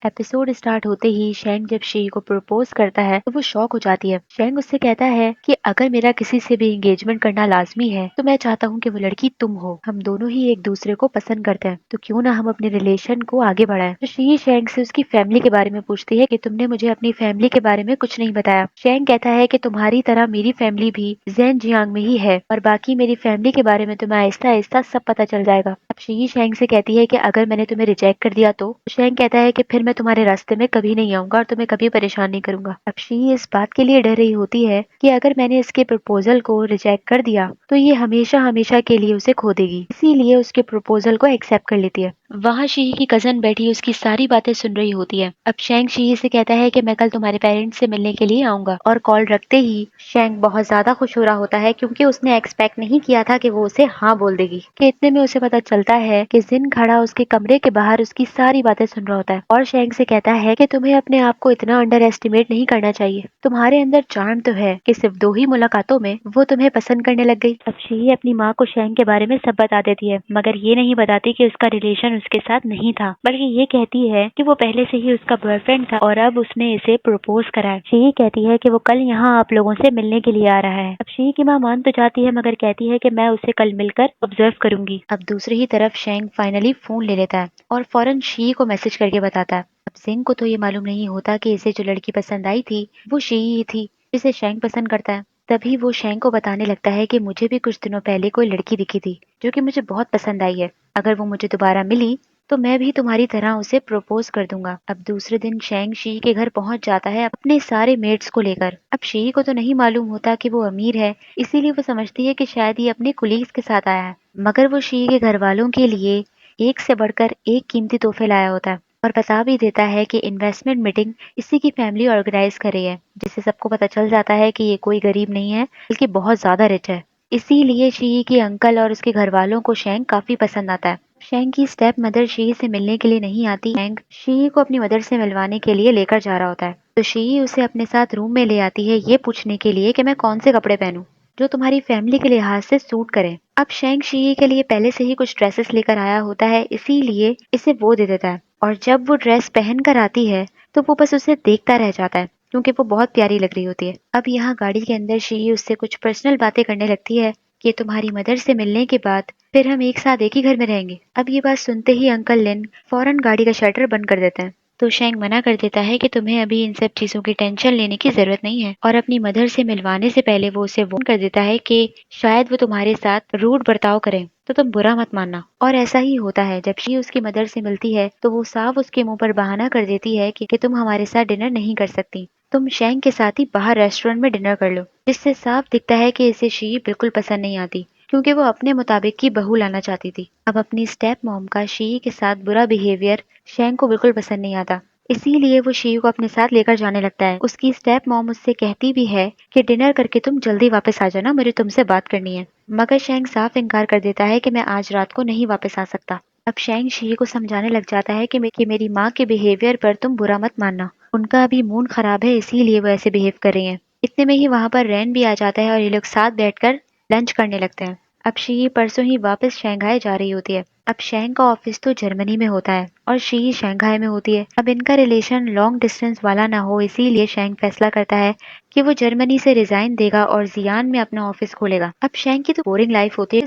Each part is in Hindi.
एपिसोड स्टार्ट होते ही शेंग जब शी को प्रपोज करता है तो वो शॉक हो जाती है। शेंग उससे कहता है कि अगर मेरा किसी से भी एंगेजमेंट करना लाजमी है तो मैं चाहता हूँ कि वो लड़की तुम हो। हम दोनों ही एक दूसरे को पसंद करते हैं तो क्यों ना हम अपने रिलेशन को आगे बढ़ाएं। तो शी शेंग से उसकी फैमिली के बारे में पूछती है कि तुमने मुझे अपनी फैमिली के बारे में कुछ नहीं बताया। शेंग कहता है कि तुम्हारी तरह मेरी फैमिली भी ज़ेनजियांग में ही है और बाकी मेरी फैमिली के बारे में तुम्हें आहिस्ता आहिस्ता सब पता चल जाएगा। अब शी शेंग से कहती है कि अगर मैंने तुम्हें रिजेक्ट कर दिया तो शेंग कहता है कि फिर मैं तुम्हारे रास्ते में कभी नहीं आऊंगा और तुम्हें कभी परेशान नहीं करूंगा। अब शी इस बात के लिए डर रही होती है कि अगर मैंने इसके प्रपोजल को रिजेक्ट कर दिया तो ये हमेशा हमेशा के लिए उसे खो देगी, इसीलिए उसके प्रपोजल को एक्सेप्ट कर लेती है। वहाँ शी की कजन बैठी उसकी सारी बातें सुन रही होती है। अब शेंग शी से कहता है कि मैं कल तुम्हारे पेरेंट्स से मिलने के लिए आऊंगा और कॉल रखते ही शेंग बहुत ज्यादा खुश हो रहा होता है क्योंकि उसने एक्सपेक्ट नहीं किया था कि वो उसे हाँ बोल देगी। कि इतने में उसे पता चलता है कि जिन खड़ा उसके कमरे के बाहर उसकी सारी बातें सुन रहा होता है और शेंग से कहता है कि तुम्हें अपने आप को इतना अंडर एस्टिमेट नहीं करना चाहिए। तुम्हारे अंदर चार्म तो है कि सिर्फ 2 ही मुलाकातों में वो तुम्हें पसंद करने लग गई। अब शी अपनी माँ को शेंग के बारे में सब बता देती है मगर ये नहीं बताती कि उसका रिलेशन उसके साथ नहीं था, बल्कि ये कहती है कि वो पहले से ही उसका बॉयफ्रेंड था और अब उसने इसे प्रपोज करा है। शी कहती है कि वो कल यहाँ आप लोगों से मिलने के लिए आ रहा है। अब शी की माँ मान तो जाती है मगर कहती है कि मैं उसे कल मिलकर ऑब्जर्व करूंगी। अब दूसरी ही तरफ शेंग फाइनली फोन ले लेता है और फौरन शी को मैसेज करके बताता है। अब जिंग को तो ये मालूम नहीं होता कि इसे जो लड़की पसंद आई थी वो शी ही थी जिसे शेंग पसंद करता है। तभी वो शेंग को बताने लगता है कि मुझे भी कुछ दिनों पहले कोई लड़की दिखी थी जो कि मुझे बहुत पसंद आई है। अगर वो मुझे दोबारा मिली तो मैं भी तुम्हारी तरह उसे प्रपोज कर दूंगा। अब दूसरे दिन शेंग शी के घर पहुंच जाता है अपने सारे मेट्स को लेकर। अब शी को तो नहीं मालूम होता कि वो अमीर है, इसीलिए वो समझती है कि शायद ये अपने कुलीग्स के साथ आया है, मगर वो शी के घर वालों के लिए एक से बढ़कर एक कीमती तोहफे लाया होता है और बता भी देता है कि इन्वेस्टमेंट मीटिंग इसी की फैमिली ऑर्गेनाइज कर रही है, जिससे सबको पता चल जाता है कि ये कोई गरीब नहीं है बल्कि बहुत ज्यादा रिच है। इसीलिए शी के अंकल और उसके घर वालों को शेंग काफी पसंद आता है। शेंग की स्टेप मदर शी से मिलने के लिए नहीं आती। शेंग शी को अपनी मदर से मिलवाने के लिए लेकर जा रहा होता है तो शी उसे अपने साथ रूम में ले आती है ये पूछने के लिए कि मैं कौन से कपड़े पहनूं जो तुम्हारी फैमिली के लिहाज से सूट करें। अब शेंग शी के लिए पहले से ही कुछ ड्रेसेस लेकर आया होता है, इसीलिए इसे वो दे देता है और जब वो ड्रेस पहन कर आती है तो वो बस उसे देखता रह जाता है क्योंकि वो बहुत प्यारी लग रही होती है। अब यहाँ गाड़ी के अंदर शी उससे कुछ पर्सनल बातें करने लगती है कि तुम्हारी मदर से मिलने के बाद फिर हम एक साथ एक ही घर में रहेंगे। अब ये बात सुनते ही अंकल लिन फौरन गाड़ी का शटर बंद कर देते हैं तो शेंग मना कर देता है कि तुम्हें अभी इन सब चीजों की टेंशन लेने की जरूरत नहीं है और अपनी मदर से मिलवाने से पहले वो उसे वार्न कर देता है कि शायद वो तुम्हारे साथ रूड बर्ताव करें तो तुम बुरा मत मानना। और ऐसा ही होता है। जब शी उसकी मदर से मिलती है तो वो साफ उसके मुंह पर बहाना कर देती है कि तुम हमारे साथ डिनर नहीं कर सकती, तुम शेंग के साथ ही बाहर रेस्टोरेंट में डिनर कर लो, जिससे साफ दिखता है कि इसे शी बिल्कुल पसंद नहीं आती क्योंकि वो अपने मुताबिक की बहू लाना चाहती थी। अब अपनी स्टेप मॉम का शी के साथ बुरा बिहेवियर शेंग को बिल्कुल पसंद नहीं आता, इसीलिए वो शी को अपने साथ लेकर जाने लगता है। उसकी स्टेप मॉम उससे कहती भी है कि डिनर करके तुम जल्दी वापस आ जाना, मुझे तुमसे बात करनी है, मगर शेंग साफ इनकार कर देता है कि मैं आज रात को नहीं वापस आ सकता। अब शेंग शी को समझाने लग जाता है कि मेरी माँ के बिहेवियर पर तुम बुरा मत मानना, उनका अभी मूड खराब है इसीलिए वो ऐसे बिहेव कर रही हैं। इतने में ही वहां पर रैन भी आ जाता है और ये लोग साथ बैठकर लंच करने लगते हैं। अब शी परसों ही वापस शंघाई जा रही होती है। अब शेंग का ऑफिस तो जर्मनी में होता है और शी शंघाई में होती है। अब इनका रिलेशन लॉन्ग डिस्टेंस वाला ना हो, इसीलिए शेंग फैसला करता है कि वो जर्मनी से रिजाइन देगा और जियान में अपना ऑफिस खोलेगा। अब शेंग की तो बोरिंग लाइफ होती है,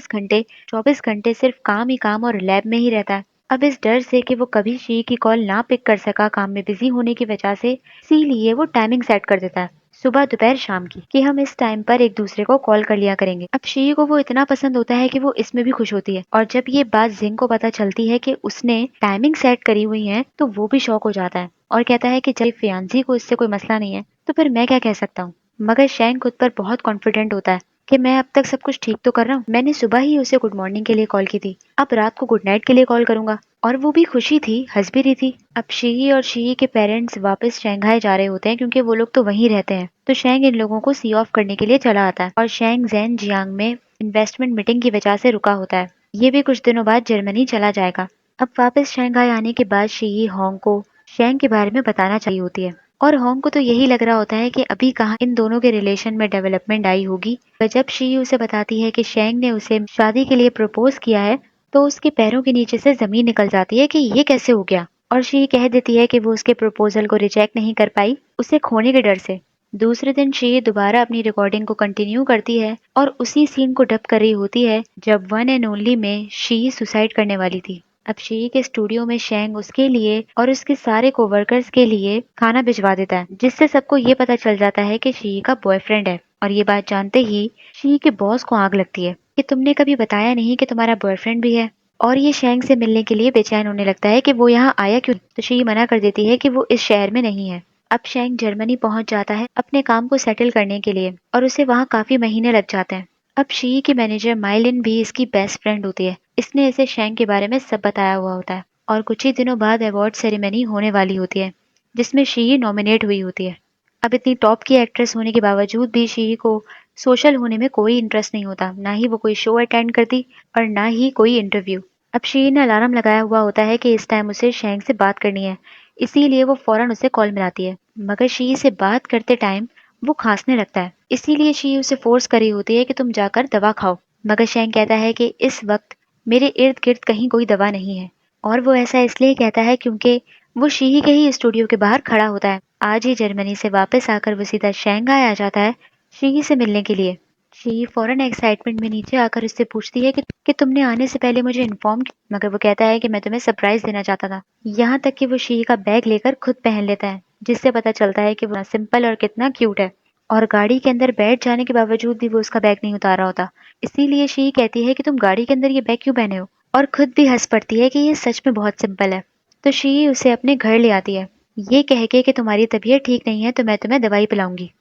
24 घंटे सिर्फ काम ही काम और लैब में ही रहता है। अब इस डर से कि वो कभी शी की कॉल ना पिक कर सका काम में बिजी होने की वजह से, इसीलिए वो टाइमिंग सेट कर देता है सुबह दोपहर शाम की कि हम इस टाइम पर एक दूसरे को कॉल कर लिया करेंगे। अब शी को वो इतना पसंद होता है कि वो इसमें भी खुश होती है और जब ये बात जिंग को पता चलती है कि उसने टाइमिंग सेट करी हुई है तो वो भी शॉक हो जाता है और कहता है कि जब फियांसी को इससे कोई मसला नहीं है तो फिर मैं क्या कह सकता हूँ। मगर शेंग खुद पर बहुत कॉन्फिडेंट होता है कि मैं अब तक सब कुछ ठीक तो कर रहा हूँ, मैंने सुबह ही उसे गुड मॉर्निंग के लिए कॉल की थी, अब रात को गुड नाइट के लिए कॉल करूंगा। और वो भी खुशी थी, हंस भी रही थी। अब शी और शी के पेरेंट्स वापस शंघाई जा रहे होते हैं क्योंकि वो लोग तो वहीं रहते हैं, तो शेंग इन लोगों को सी ऑफ करने के लिए चला आता है और शेंग जैन जियांग में इन्वेस्टमेंट मीटिंग की वजह से रुका होता है। ये भी कुछ दिनों बाद जर्मनी चला जाएगा। अब वापस शंघाई आने के बाद शी होंग को शेंग के बारे में बताना चाहिए होती है और होंग को तो यही लग रहा होता है कि अभी कहाँ इन दोनों के रिलेशन में डेवलपमेंट आई होगी। तो जब शी उसे बताती है कि शेंग ने उसे शादी के लिए प्रपोज किया है तो उसके पैरों के नीचे से जमीन निकल जाती है कि ये कैसे हो गया। और शी कह देती है कि वो उसके प्रपोजल को रिजेक्ट नहीं कर पाई उसे खोने के डर से। दूसरे दिन शी दोबारा अपनी रिकॉर्डिंग को कंटिन्यू करती है और उसी सीन को डब कर रही होती है जब वन एंड ओनली में शी सुसाइड करने वाली थी। अब शी के स्टूडियो में शेंग उसके लिए और उसके सारे कोवर्कर्स के लिए खाना भिजवा देता है, जिससे सबको ये पता चल जाता है कि शी का बॉयफ्रेंड है। और ये बात जानते ही शी के बॉस को आग लगती है कि तुमने कभी बताया नहीं कि तुम्हारा बॉयफ्रेंड भी है। और ये शेंग से मिलने के लिए बेचैन होने लगता है कि वो यहाँ आया क्यों। तो शी मना कर देती है कि वो इस शहर में नहीं है। अब शेंग जर्मनी पहुंच जाता है अपने काम को सेटल करने के लिए और उसे वहाँ काफी महीने लग जाते हैं। अब शी की मैनेजर माइलिन भी इसकी बेस्ट फ्रेंड होती है। इसने इसे शेंग के बारे में सब बताया हुआ होता है और कुछ ही दिनों बाद अवार्ड सेरेमनी होने वाली होती है जिसमें शी नॉमिनेट हुई होती है। अब इतनी टॉप की एक्ट्रेस होने के बावजूद भी शी को सोशल होने में कोई इंटरेस्ट नहीं होता, ना ही वो कोई शो अटेंड करती और ना ही कोई इंटरव्यू। अब शी ने अलार्म लगाया हुआ होता है कि इस टाइम उसे शेंग से बात करनी है, इसीलिए वो फौरन उसे कॉल मिलाती है। मगर शी से बात करते टाइम वो खांसने लगता है, इसीलिए शी उसे फोर्स कर रही होती है कि तुम जाकर दवा खाओ। मगर शेंग कहता है कि इस वक्त मेरे इर्द गिर्द कहीं कोई दवा नहीं है। और वो ऐसा इसलिए कहता है क्योंकि वो शी के ही स्टूडियो के बाहर खड़ा होता है। आज ही जर्मनी से वापस आकर वो सीधा शंघाई आ जाता है शी से मिलने के लिए। शी फौरन एक्साइटमेंट में नीचे आकर उससे पूछती है कि तुमने आने से पहले मुझे इन्फॉर्म किया। मगर वो कहता है कि मैं तुम्हें सरप्राइज देना चाहता था। यहाँ तक कि वो शी का बैग लेकर खुद पहन लेता है, जिससे पता चलता है कि वो सिंपल और कितना क्यूट है। और गाड़ी के अंदर बैठ जाने के बावजूद भी वो उसका बैग नहीं उतारा होता, इसीलिए शी कहती है कि तुम गाड़ी के अंदर ये बैग क्यों पहने हो, और खुद भी हंस पड़ती है कि ये सच में बहुत सिंपल है। तो शी उसे अपने घर ले आती है, ये कह के कि तुम्हारी तबीयत ठीक नहीं है तो मैं तुम्हें दवाई पिलाऊंगी।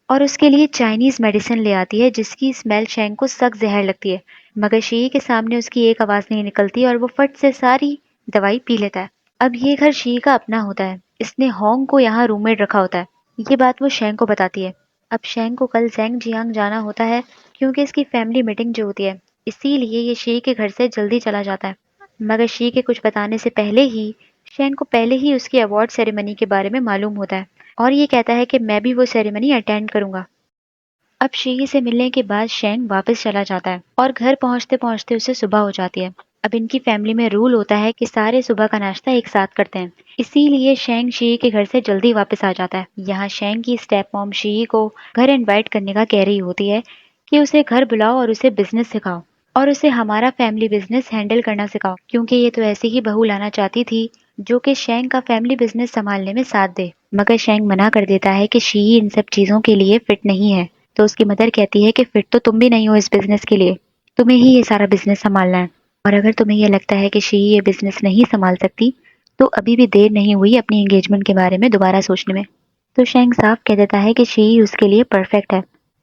और उसके लिए चाइनीज मेडिसिन ले आती है जिसकी स्मेल शेंग को सख्त जहर लगती है। मगर शी के सामने उसकी एक आवाज नहीं निकलती और वो फट से सारी दवाई पी लेता है। अब ये घर शी का अपना होता है, इसने होंग को यहाँ रूममेट रखा होता है। ये बात वो शेंग को बताती है। अब शेंग को कल जेंग जियांग जाना होता है क्योंकि इसकी फैमिली मीटिंग जो होती है, इसीलिए ये शी के घर से जल्दी चला जाता है। मगर शी के कुछ बताने से पहले ही शेंग को पहले ही उसकी अवार्ड सेरेमनी के बारे में मालूम होता है और ये कहता है कि मैं भी वो सेरेमनी अटेंड करूंगा। अब शी से मिलने के बाद शेंग वापस चला जाता है और घर पहुंचते पहुंचते उसे सुबह हो जाती है। अब इनकी फैमिली में रूल होता है कि सारे सुबह का नाश्ता एक साथ करते हैं, इसीलिए शेंग शी के घर से जल्दी वापस आ जाता है। यहाँ शेंग की स्टेप मॉम शी को घर इनवाइट करने का कह रही होती है कि उसे घर बुलाओ और उसे बिजनेस सिखाओ और उसे हमारा फैमिली बिजनेस हैंडल करना सिखाओ, क्योंकि ये तो ऐसी ही बहू लाना चाहती थी जो कि शेंग का फैमिली बिजनेस संभालने में साथ दे। मगर शेंग मना कर देता है कि शी इन सब चीजों के लिए फिट नहीं है। तो उसकी मदर कहती है कि फिट तो तुम भी नहीं हो इस बिजनेस के लिए, तुम्हें ही ये सारा बिजनेस संभालना है। और अगर तुम्हें ये लगता है कि शी ये बिजनेस नहीं संभाल सकती तो अभी भी देर नहीं हुई अपनी एंगेजमेंट के बारे में दोबारा सोचने में। तो शेंग साफ कह देता है कि शी उसके लिए परफेक्ट है,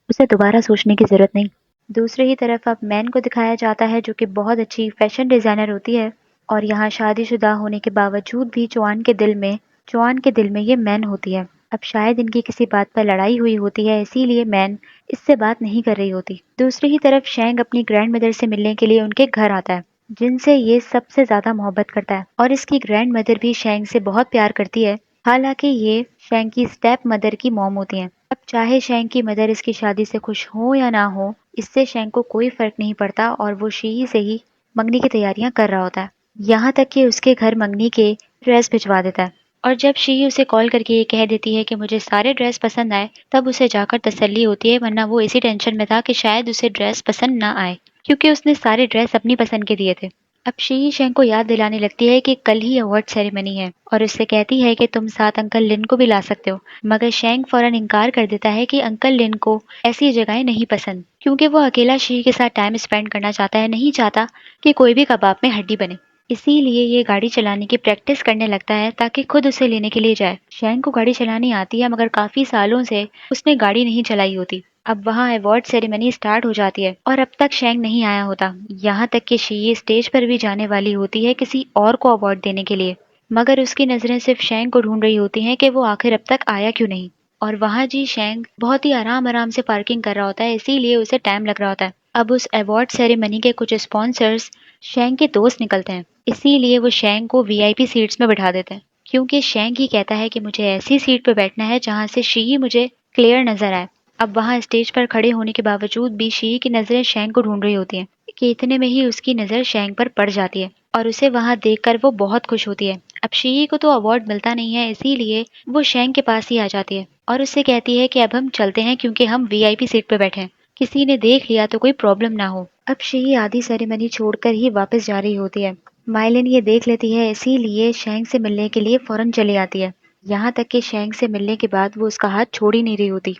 उसे दोबारा सोचने की जरूरत नहीं। दूसरी ही तरफ अब मैन को दिखाया जाता है जो कि बहुत अच्छी फैशन डिजाइनर होती है और यहाँ शादीशुदा होने के बावजूद भी चौहान के दिल में ये मैन होती है। अब शायद इनकी किसी बात पर लड़ाई हुई होती है, इसीलिए मैन इससे बात नहीं कर रही होती। दूसरी ही तरफ शेंग अपनी ग्रैंड मदर से मिलने के लिए उनके घर आता है, जिनसे ये सबसे ज्यादा मोहब्बत करता है और इसकी ग्रैंड मदर भी शेंग से बहुत प्यार करती है। हालांकि ये शेंग की स्टेप मदर की मॉम होती हैं। अब चाहे शेंग की मदर इसकी शादी से खुश हो या ना हो, इससे शेंग को कोई फर्क नहीं पड़ता और वो शी से ही मंगनी की तैयारियां कर रहा होता है। यहाँ तक कि उसके घर मंगनी के ड्रेस भिजवा देता है। और जब शी उसे कॉल करके ये कह देती है कि मुझे सारे ड्रेस पसंद आए, तब उसे जाकर तसल्ली होती है, वरना वो इसी टेंशन में था कि शायद उसे ड्रेस पसंद ना आए क्योंकि उसने सारे ड्रेस अपनी पसंद के दिए थे। अब शी शेंग को याद दिलाने लगती है कि कल ही अवार्ड सेरेमनी है और उससे कहती है कि तुम साथ अंकल लिन को भी ला सकते हो। मगर शेंग फौरन इनकार कर देता है कि अंकल लिन को ऐसी जगहें नहीं पसंद, क्योंकि वो अकेला शी के साथ टाइम स्पेंड करना चाहता है, नहीं चाहता कि कोई भी कबाब में हड्डी बने। इसीलिए ये गाड़ी चलाने की प्रैक्टिस करने लगता है ताकि खुद उसे लेने के लिए जाए। शेंग को गाड़ी चलानी आती है मगर काफी सालों से उसने गाड़ी नहीं चलाई होती। अब वहाँ अवार्ड सेरेमनी स्टार्ट हो जाती है और अब तक शेंग नहीं आया होता। यहाँ तक कि शी स्टेज पर भी जाने वाली होती है किसी और को अवार्ड देने के लिए, मगर उसकी नजरें सिर्फ शेंग को ढूंढ रही होती हैं कि वो आखिर अब तक आया क्यों नहीं। और वहाँ जी शेंग बहुत ही आराम आराम से पार्किंग कर रहा होता है, इसीलिए उसे टाइम लग रहा होता है। अब उस अवार्ड सेरेमनी के कुछ स्पॉन्सर्स शेंग के दोस्त निकलते हैं, इसीलिए वो शेंग को वीआईपी सीट्स में बिठा देते हैं, क्योंकि शेंग ही कहता है कि मुझे ऐसी सीट पर बैठना है जहाँ से शी मुझे क्लियर नजर आए। अब वहाँ स्टेज पर खड़े होने के बावजूद भी शी की नजरें शेंग को ढूंढ रही होती हैं कि इतने में ही उसकी नजर शेंग पर पड़ जाती है और उसे वहाँ देखकर वो बहुत खुश होती है। अब शी को तो अवार्ड मिलता नहीं है, इसीलिए वो शेंग के पास ही आ जाती है और उससे कहती है कि अब हम चलते हैं क्योंकि हम वीआईपी सीट पे बैठे हैं, किसी ने देख लिया तो कोई प्रॉब्लम ना हो। अब शी आधी सेरेमनी छोड़कर ही वापस जा रही होती है। माइलिन ये देख लेती है, इसीलिए शेंग से मिलने के लिए फौरन चली आती है। यहाँ तक कि शेंग से मिलने के बाद वो उसका हाथ छोड़ ही नहीं रही होती,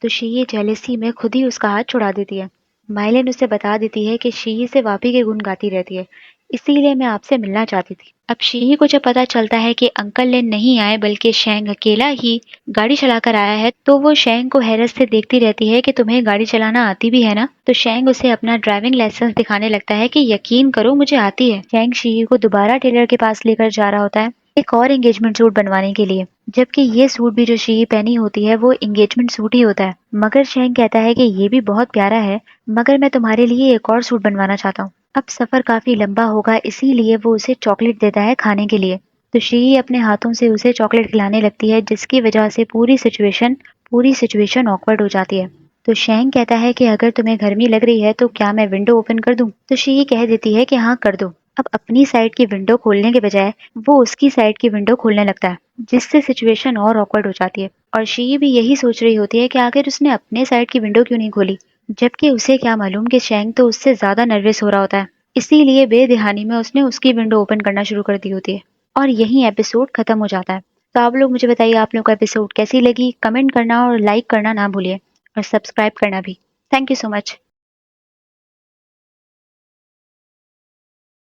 तो शी जेलेसी में खुद ही उसका हाथ छुड़ा देती है। माइलिन उसे बता देती है कि शी से वापी के गुण गाती रहती है, इसीलिए मैं आपसे मिलना चाहती थी। अब शी को जब पता चलता है कि अंकल लेन नहीं आए बल्कि शेंग अकेला ही गाड़ी चलाकर आया है, तो वो शेंग को हैरत से देखती रहती है कि तुम्हें गाड़ी चलाना आती भी है ना। तो शेंग उसे अपना ड्राइविंग लाइसेंस दिखाने लगता है कि यकीन करो मुझे आती है। शेंग शी को दोबारा टेलर के पास लेकर जा रहा होता है एक और एंगेजमेंट सूट बनवाने के लिए, जबकि ये सूट भी जो शी पहनी होती है वो एंगेजमेंट सूट ही होता है। मगर शेंग कहता है कि ये भी बहुत प्यारा है, मगर मैं तुम्हारे लिए एक और सूट बनवाना चाहता हूँ। अब सफर काफी लंबा होगा, इसीलिए वो उसे चॉकलेट देता है खाने के लिए। तो शी अपने हाथों से उसे चॉकलेट खिलाने लगती है, जिसकी वजह से पूरी सिचुएशन ऑकवर्ड हो जाती है। तो शेंग कहता है कि अगर तुम्हें गर्मी लग रही है तो क्या मैं विंडो ओपन कर दूं? तो शी कह देती है कि हाँ कर दो। अब अपनी साइड की विंडो खोलने के बजाय वो उसकी साइड की विंडो खोलने लगता है, जिससे सिचुएशन और ऑकवर्ड हो जाती है। और शी भी यही सोच रही होती है कि आखिर उसने अपने साइड की विंडो क्यों नहीं खोली, जबकि उसे क्या मालूम कि शेंग तो उससे ज्यादा नर्वस हो रहा होता है, इसीलिए बेध्यानी में उसने उसकी विंडो ओपन करना शुरू कर दी होती है। और यही एपिसोड खत्म हो जाता है। तो आप लोग मुझे बताइए, आप लोग को एपिसोड कैसी लगी? कमेंट करना और लाइक करना ना भूलिए, और सब्सक्राइब करना भी। Thank you so much.